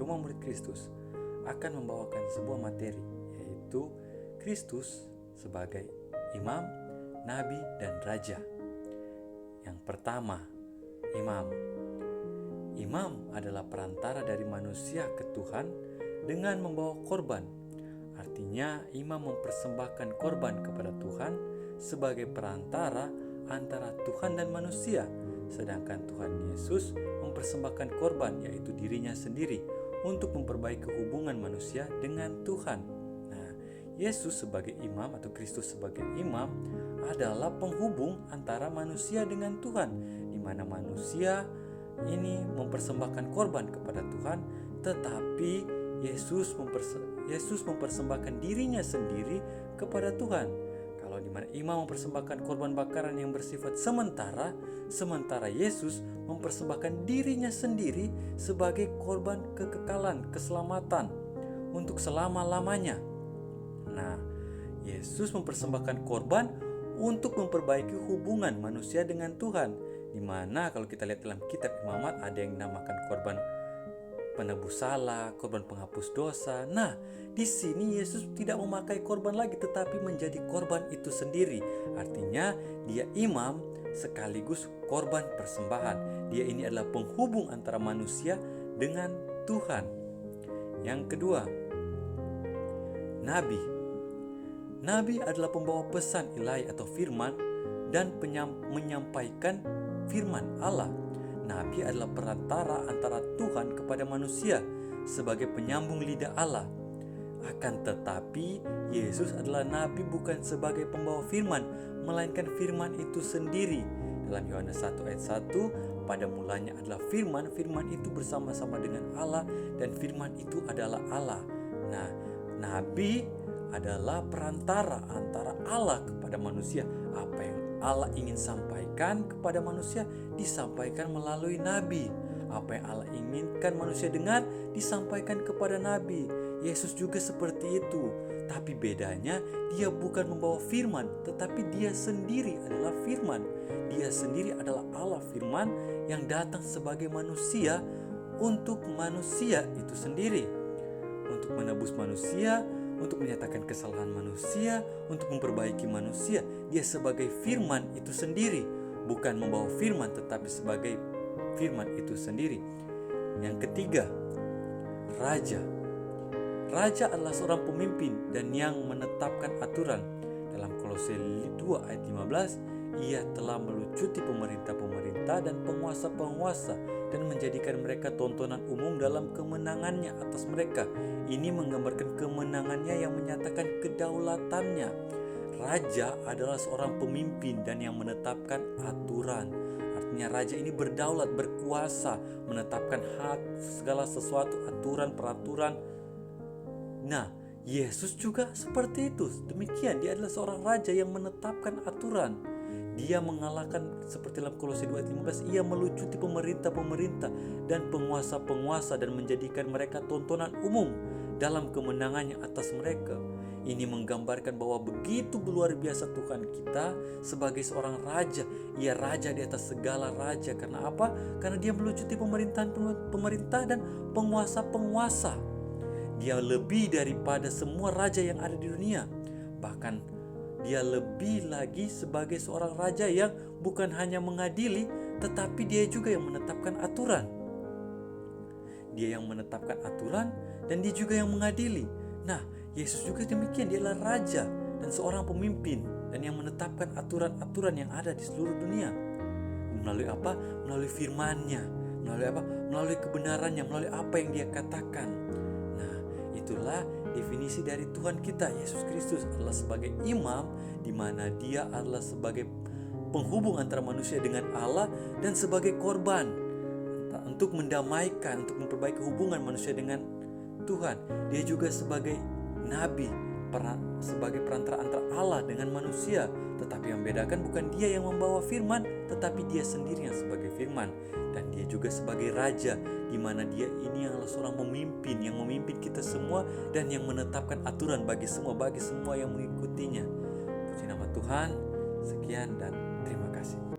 rumah murid Kristus akan membawakan sebuah materi, yaitu Kristus sebagai imam, nabi, dan raja. Yang pertama, imam. Imam adalah perantara dari manusia ke Tuhan dengan membawa korban. Artinya, imam mempersembahkan korban kepada Tuhan sebagai perantara antara Tuhan dan manusia. Sedangkan Tuhan Yesus mempersembahkan korban, yaitu dirinya sendiri, untuk memperbaiki hubungan manusia dengan Tuhan. Nah, Yesus sebagai imam atau Kristus sebagai imam adalah penghubung antara manusia dengan Tuhan, di mana manusia ini mempersembahkan korban kepada Tuhan, tetapi Yesus mempersembahkan dirinya sendiri kepada Tuhan. Kalau di mana imam mempersembahkan korban bakaran yang bersifat sementara Yesus mempersembahkan dirinya sendiri sebagai korban kekekalan, keselamatan untuk selama-lamanya. Nah, Yesus mempersembahkan korban untuk memperbaiki hubungan manusia dengan Tuhan. Di mana kalau kita lihat dalam kitab Imamat ada yang dinamakan korban penebus salah, korban penghapus dosa. Nah, di sini Yesus tidak memakai korban lagi, tetapi menjadi korban itu sendiri. Artinya dia imam sekaligus korban persembahan. Dia ini adalah penghubung antara manusia dengan Tuhan. Yang kedua, nabi. Nabi adalah pembawa pesan ilahi atau firman dan menyampaikan firman Allah. Nabi adalah perantara antara Tuhan kepada manusia sebagai penyambung lidah Allah. Akan tetapi Yesus adalah nabi bukan sebagai pembawa firman, melainkan firman itu sendiri. Dalam Yohanes 1 ayat 1, pada mulanya adalah firman, firman itu bersama-sama dengan Allah dan firman itu adalah Allah. Nah, nabi adalah perantara antara Allah kepada manusia. Apa yang Allah ingin sampaikan kepada manusia disampaikan melalui nabi. Apa yang Allah inginkan manusia dengar disampaikan kepada nabi. Yesus juga seperti itu. Tapi bedanya dia bukan membawa firman, tetapi dia sendiri adalah firman. Dia sendiri adalah Allah firman yang datang sebagai manusia untuk manusia itu sendiri. Untuk menebus manusia, untuk menyatakan kesalahan manusia, untuk memperbaiki manusia. Dia sebagai firman itu sendiri, bukan membawa firman tetapi sebagai firman itu sendiri. Yang ketiga, raja. Raja adalah seorang pemimpin dan yang menetapkan aturan. Dalam Kolose 2 ayat 15, ia telah melucuti pemerintah-pemerintah dan penguasa-penguasa dan menjadikan mereka tontonan umum dalam kemenangannya atas mereka. Ini menggambarkan kemenangannya yang menyatakan kedaulatannya. Raja adalah seorang pemimpin dan yang menetapkan aturan. Artinya raja ini berdaulat, berkuasa, menetapkan hak segala sesuatu, aturan, peraturan. Nah, Yesus juga seperti itu. Demikian, dia adalah seorang raja yang menetapkan aturan. Dia mengalahkan, seperti dalam Kolose 2 ayat 15, ia melucuti pemerintah-pemerintah dan penguasa-penguasa dan menjadikan mereka tontonan umum dalam kemenangannya atas mereka. Ini menggambarkan bahwa begitu luar biasa Tuhan kita sebagai seorang raja. Ia raja di atas segala raja. Karena apa? Karena dia melucuti pemerintah dan penguasa-penguasa. Dia lebih daripada semua raja yang ada di dunia. Bahkan dia lebih lagi sebagai seorang raja yang bukan hanya mengadili, tetapi dia juga yang menetapkan aturan. Dia yang menetapkan aturan dan dia juga yang mengadili. Nah, Yesus juga demikian, dia adalah raja dan seorang pemimpin dan yang menetapkan aturan-aturan yang ada di seluruh dunia. Melalui apa? Melalui firman-Nya. Melalui apa? Melalui kebenarannya, melalui apa yang dia katakan. Nah, itulah definisi dari Tuhan kita. Yesus Kristus adalah sebagai imam, di mana dia adalah sebagai penghubung antara manusia dengan Allah dan sebagai korban untuk mendamaikan, untuk memperbaiki hubungan manusia dengan Tuhan. Dia juga sebagai nabi, sebagai perantara antara Allah dengan manusia. Tetapi yang membedakan bukan dia yang membawa firman, tetapi dia sendiri yang sebagai firman. Dan dia juga sebagai raja, di mana dia ini adalah seorang pemimpin yang memimpin kita semua dan yang menetapkan aturan bagi semua yang mengikutinya. Puji nama Tuhan. Sekian dan terima kasih.